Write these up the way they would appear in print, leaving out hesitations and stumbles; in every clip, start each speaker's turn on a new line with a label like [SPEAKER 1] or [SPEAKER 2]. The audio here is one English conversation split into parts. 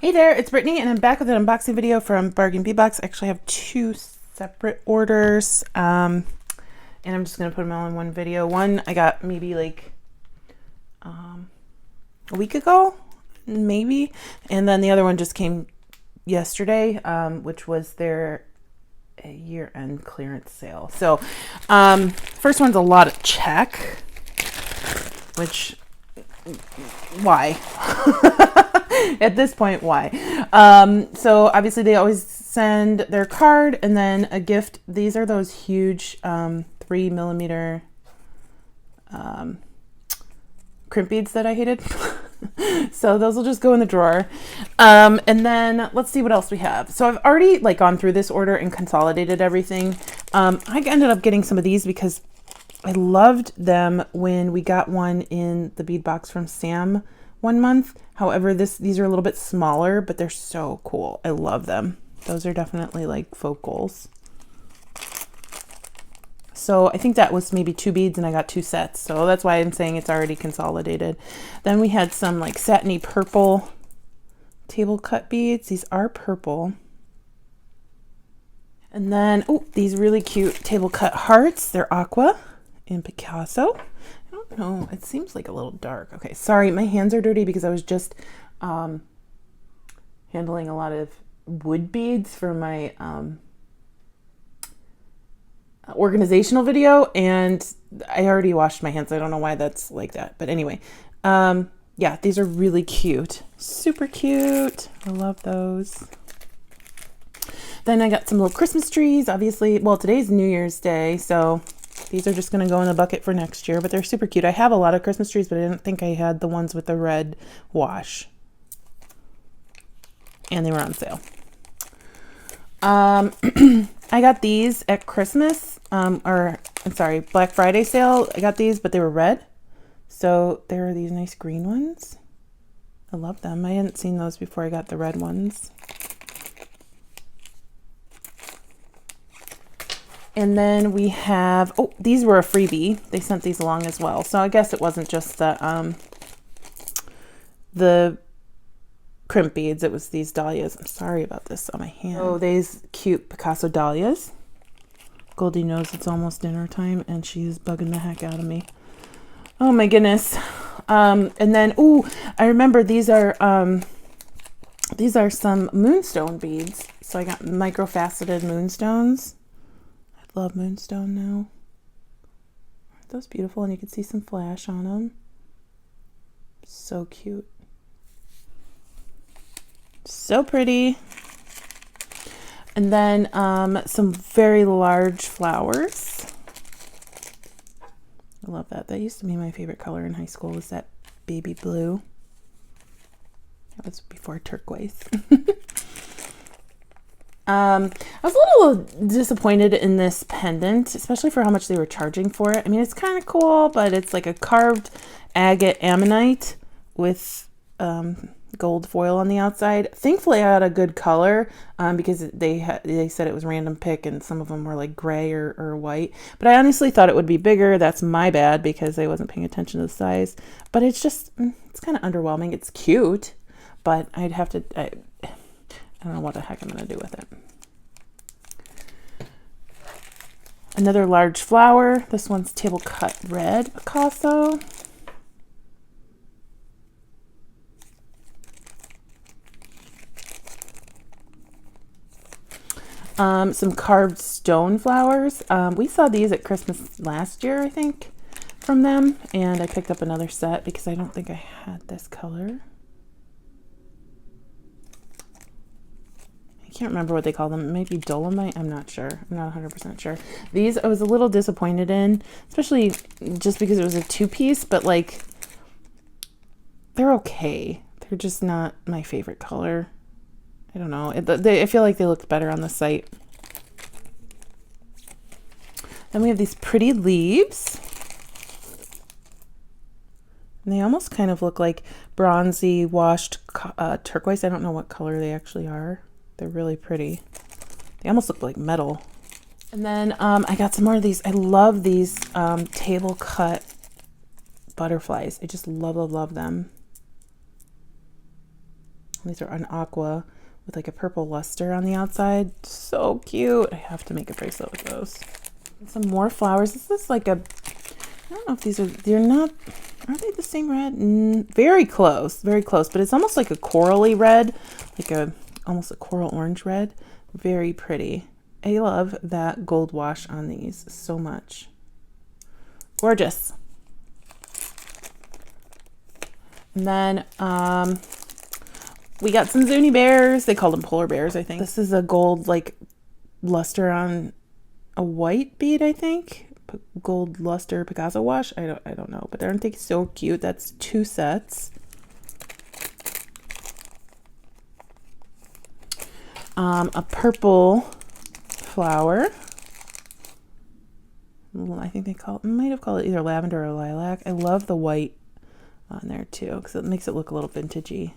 [SPEAKER 1] Hey there, it's Brittany, and I'm back with an unboxing video from Bargain Bead Box. I actually have two separate orders, and I'm just going to put them all in one video. One I got maybe like a week ago, maybe, and then the other one just came yesterday, which was their year-end clearance sale. So, first one's a lot of check, which, why? At this point, why? So obviously they always send their card and then a gift. These are those huge 3mm crimp beads that I hated. So those will just go in the drawer. And then let's see what else we have. So I've already gone through this order and consolidated everything. I ended up getting some of these because I loved them when we got one in the bead box from Sam one month. However, these are a little bit smaller, but they're so cool. I love them. Those are definitely like focals. So I think that was maybe 2 beads and I got 2 sets. So that's why I'm saying it's already consolidated. Then we had some like satiny purple table cut beads. These are purple. And then, oh, these really cute table cut hearts. They're aqua in Picasso. I don't know, it seems like a little dark. Okay, sorry, my hands are dirty because I was just handling a lot of wood beads for my organizational video, and I already washed my hands. I don't know why that's like that, but anyway, yeah, these are really cute, super cute. I love those. Then I got some little Christmas trees. Obviously, well, today's New Year's Day, so these are just going to go in the bucket for next year, but they're super cute. I have a lot of Christmas trees, but I didn't think I had the ones with the red wash. And they were on sale. I got these at Christmas, I'm sorry, Black Friday sale. I got these, but they were red. So there are these nice green ones. I love them. I hadn't seen those before I got the red ones. And then we have, oh, these were a freebie. They sent these along as well. So I guess it wasn't just the crimp beads. It was these dahlias. I'm sorry about this on my hand. Oh, these cute Picasso dahlias. Goldie knows it's almost dinner time and she's bugging the heck out of me. Oh my goodness. And then, ooh, I remember these are some moonstone beads. So I got microfaceted moonstones. Love moonstone now. Aren't those beautiful? And you can see some flash on them. So cute. So pretty. And then some very large flowers. I love that. That used to be my favorite color in high school, was that baby blue. That was before turquoise. I was a little disappointed in this pendant, especially for how much they were charging for it. I mean, it's kind of cool, but it's like a carved agate ammonite with gold foil on the outside. Thankfully, I had a good color because they said it was random pick, and some of them were like gray or white. But I honestly thought it would be bigger. That's my bad because I wasn't paying attention to the size. But it's just, it's kind of underwhelming. It's cute, but I'd have to... I don't know what the heck I'm going to do with it. Another large flower. This one's table cut red Picasso. Some carved stone flowers. We saw these at Christmas last year, I think, from them. And I picked up another set because I don't think I had this color. I can't remember what they call them. Maybe dolomite. I'm not sure. I'm not 100% sure. These I was a little disappointed in, especially just because it was a 2-piece, but like they're okay. They're just not my favorite color. I don't know. I feel like they looked better on the site. Then we have these pretty leaves. And they almost kind of look like bronzy washed turquoise. I don't know what color they actually are. They're really pretty. They almost look like metal. And then I got some more of these. I love these table cut butterflies. I just love, love, love them. These are an aqua with like a purple luster on the outside. So cute. I have to make a bracelet with those. And some more flowers. This is like a, I don't know if they're not, are they the same red? Very close, but it's almost like a corally red, like almost a coral orange red. Very pretty. I love that gold wash on these so much. Gorgeous. And then we got some Zuni bears. They called them polar bears, I think. This is a gold like luster on a white bead, I think. Gold luster Picasso wash. I don't know, but aren't they so cute? That's 2 sets. A purple flower. I think they might have called it either lavender or lilac. I love the white on there too because it makes it look a little vintagey.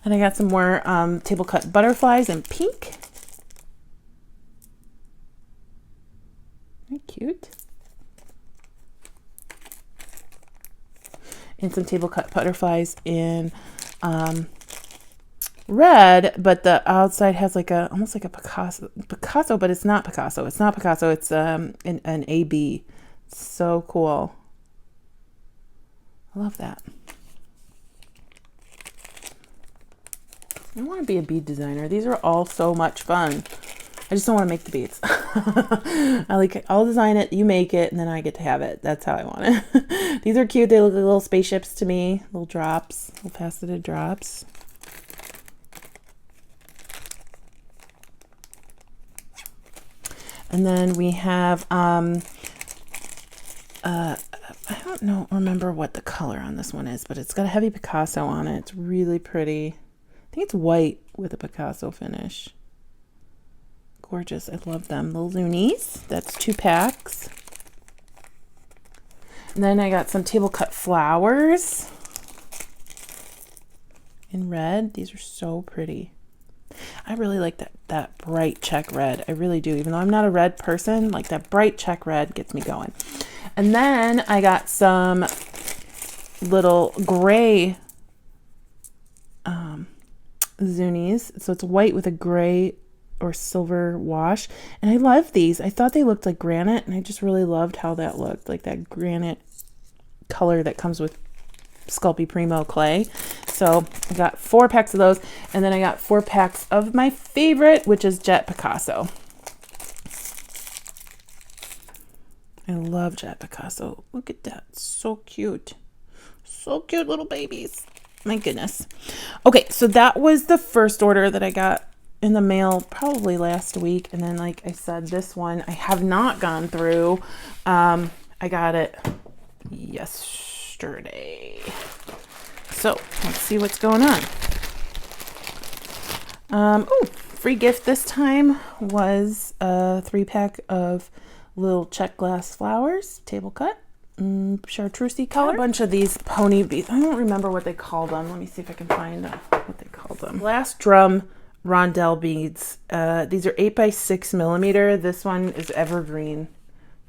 [SPEAKER 1] And I got some more table cut butterflies in pink. Very cute. And some table cut butterflies in red, but the outside has like almost like a Picasso, but it's not Picasso. It's not Picasso. It's an AB. So cool. I love that. I want to be a bead designer. These are all so much fun. I just don't want to make the beads. I'll design it, you make it, and then I get to have it. That's how I want it. These are cute. They look like little spaceships to me. Little drops, little faceted drops. And then we have, I don't remember what the color on this one is, but it's got a heavy Picasso on it. It's really pretty. I think it's white with a Picasso finish. Gorgeous. I love them. Little Zunis. That's 2 packs. And then I got some table cut flowers in red. These are so pretty. I really like that bright check red. I really do. Even though I'm not a red person, like that bright check red gets me going. And then I got some little gray Zunis. So it's white with a gray or silver wash. And I love these. I thought they looked like granite, and I just really loved how that looked. Like that granite color that comes with Sculpey Primo clay. So I got 4 packs of those, and then I got 4 packs of my favorite, which is Jet Picasso. I love Jet Picasso. Look at that. So cute. So cute, little babies. My goodness. Okay, so that was the first order that I got in the mail probably last week. And then, like I said, this one I have not gone through. I got it yesterday. So let's see what's going on. Oh, free gift this time was a 3-pack of little check glass flowers, table cut, chartreuse color. A bunch of these pony beads. I don't remember what they called them. Let me see if I can find what they called them. Glass drum Rondelle beads. These are 8 by 6 millimeter. This one is evergreen.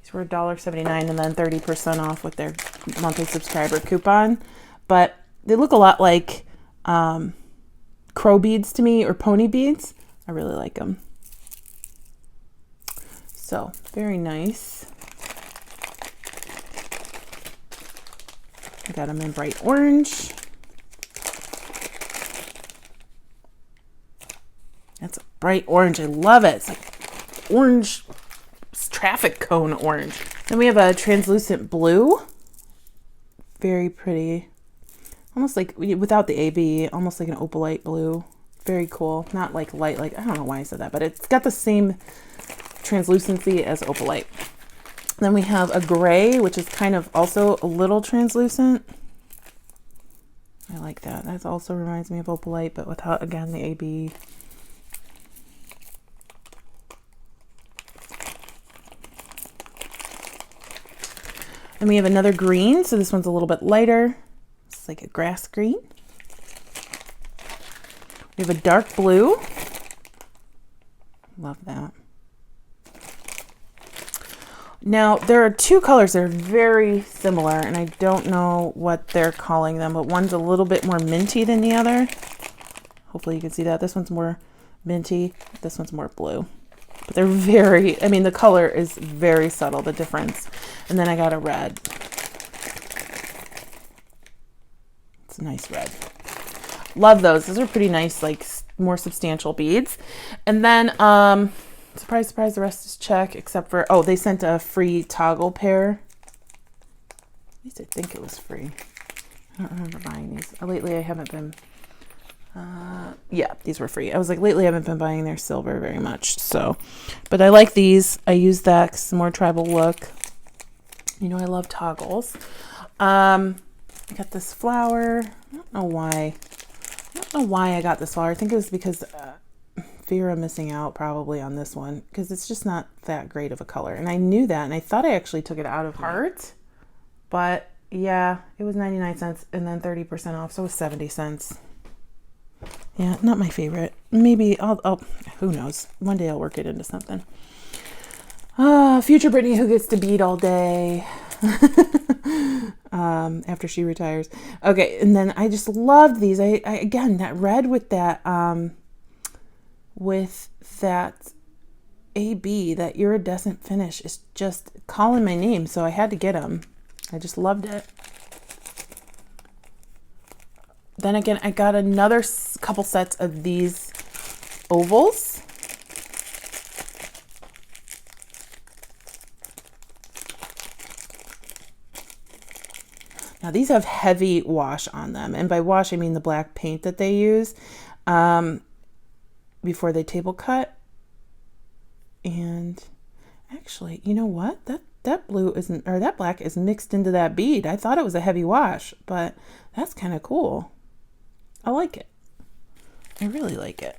[SPEAKER 1] These were $1.79 and then 30% off with their monthly subscriber coupon. But they look a lot like crow beads to me, or pony beads. I really like them. So, very nice. I got them in bright orange. That's a bright orange. I love it. It's like orange traffic cone orange. Then we have a translucent blue. Very pretty. Almost like, without the AB, almost like an opalite blue. Very cool. Not like light, like, I don't know why I said that, but it's got the same translucency as opalite. Then we have a gray, which is kind of also a little translucent. I like that. That also reminds me of opalite, but without, again, the AB. And we have another green, so this one's a little bit lighter. It's like a grass green. We have a dark blue. Love that. Now, there are two colors that are very similar, and I don't know what they're calling them, but one's a little bit more minty than the other. Hopefully you can see that. This one's more minty. This one's more blue. But they're very, I mean, the color is very subtle, the difference. And then I got a red. It's a nice red. Love those. Those are pretty nice, like more substantial beads. And then, surprise, surprise, the rest is check, except for, oh, they sent a free toggle pair. At least I think it was free. I don't remember buying these. Lately, I haven't been, yeah, these were free. I was like, lately, I haven't been buying their silver very much, so. But I like these. I use that 'cause it's a more tribal look. You know, I love toggles. I got this flower. I don't know why. I don't know why I got this flower. I think it was because fear of missing out probably on this one because it's just not that great of a color. And I knew that, and I thought I actually took it out of Heart. But yeah, it was 99 cents and then 30% off, so it was 70 cents. Yeah, not my favorite. Maybe I'll who knows? One day I'll work it into something. Future Brittany who gets to bead all day. After she retires. Okay, and then I just loved these. I again, that red with that AB, that iridescent finish is just calling my name, so I had to get them. I just loved it. Then again, I got another couple sets of these ovals. Now these have heavy wash on them, and by wash I mean the black paint that they use before they table cut. And actually, you know what? That blue isn't, or that black is mixed into that bead. I thought it was a heavy wash, but that's kind of cool. I like it. I really like it.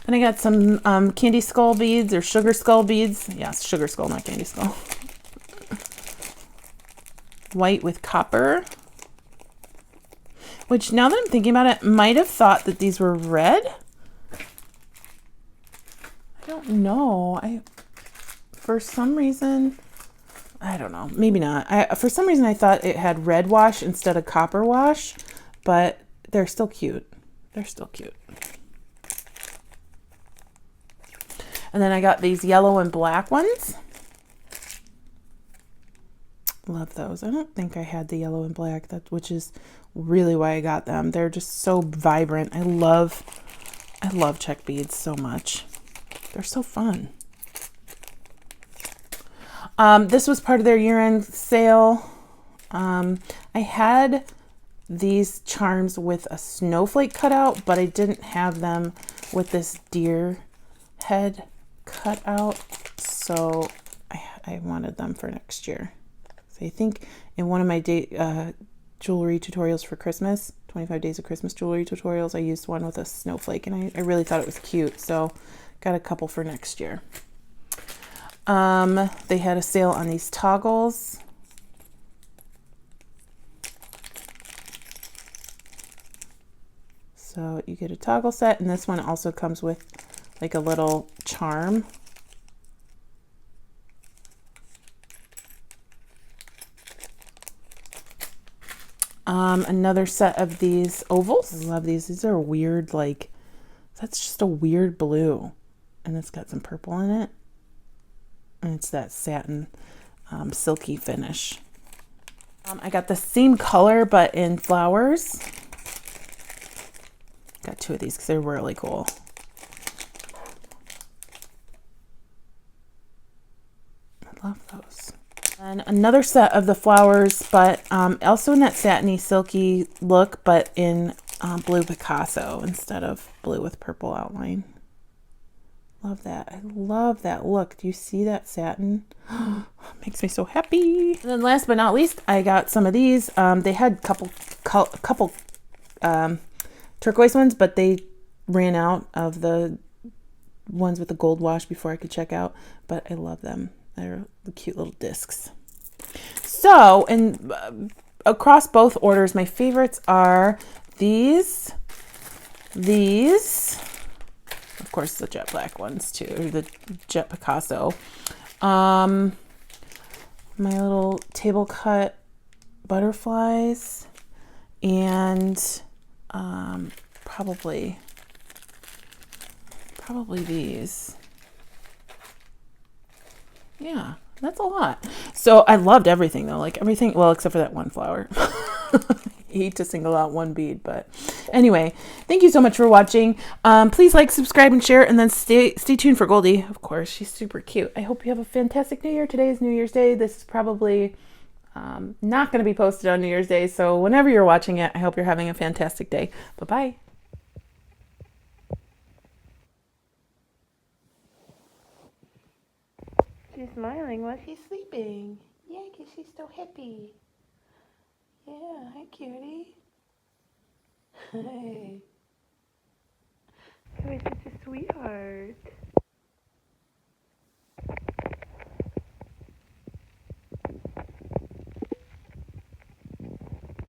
[SPEAKER 1] Then I got some candy skull beads or sugar skull beads. Yes, sugar skull, not candy skull. White with copper. Which, now that I'm thinking about it, might have thought that these were red. I don't know. For some reason, I don't know. Maybe not. For some reason, I thought it had red wash instead of copper wash, but they're still cute. They're still cute. And then I got these yellow and black ones. Love those. I don't think I had the yellow and black, which is really why I got them. They're just so vibrant. I love check beads so much. They're so fun. This was part of their year-end sale. I had these charms with a snowflake cutout, but I didn't have them with this deer head cut out, so I wanted them for next year. So I think in one of my jewelry tutorials for Christmas, 25 days of Christmas jewelry tutorials, I used one with a snowflake, and I really thought it was cute, so got a couple for next year. They had a sale on these toggles. So you get a toggle set, and this one also comes with like a little charm. Another set of these ovals. I love these. These are weird, like, that's just a weird blue. And it's got some purple in it. And it's that satin silky finish. I got the same color, but in flowers. Got two of these because they're really cool. I love those. And another set of the flowers, but also in that satiny, silky look, but in blue Picasso instead of blue with purple outline. Love that. I love that look. Do you see that satin? Makes me so happy. And then last but not least, I got some of these. They had a couple turquoise ones, but they ran out of the ones with the gold wash before I could check out. But I love them. They're the cute little discs. So, and across both orders, my favorites are these, Of course, the jet black ones too, the jet Picasso. My little table cut butterflies, and probably these. Yeah, that's a lot. So I loved everything though, like everything, well, except for that one flower. I hate to single out one bead, but anyway, thank you so much for watching. Please like, subscribe, and share, and then stay tuned for Goldie. Of course, she's super cute. I hope you have a fantastic New Year. Today is New Year's Day. This is probably not going to be posted on New Year's Day, so whenever you're watching it, I hope you're having a fantastic day. Bye-bye. She's smiling while she's sleeping. Yeah, because she's so happy. Yeah, hi, cutie. Hi. You're such a sweetheart.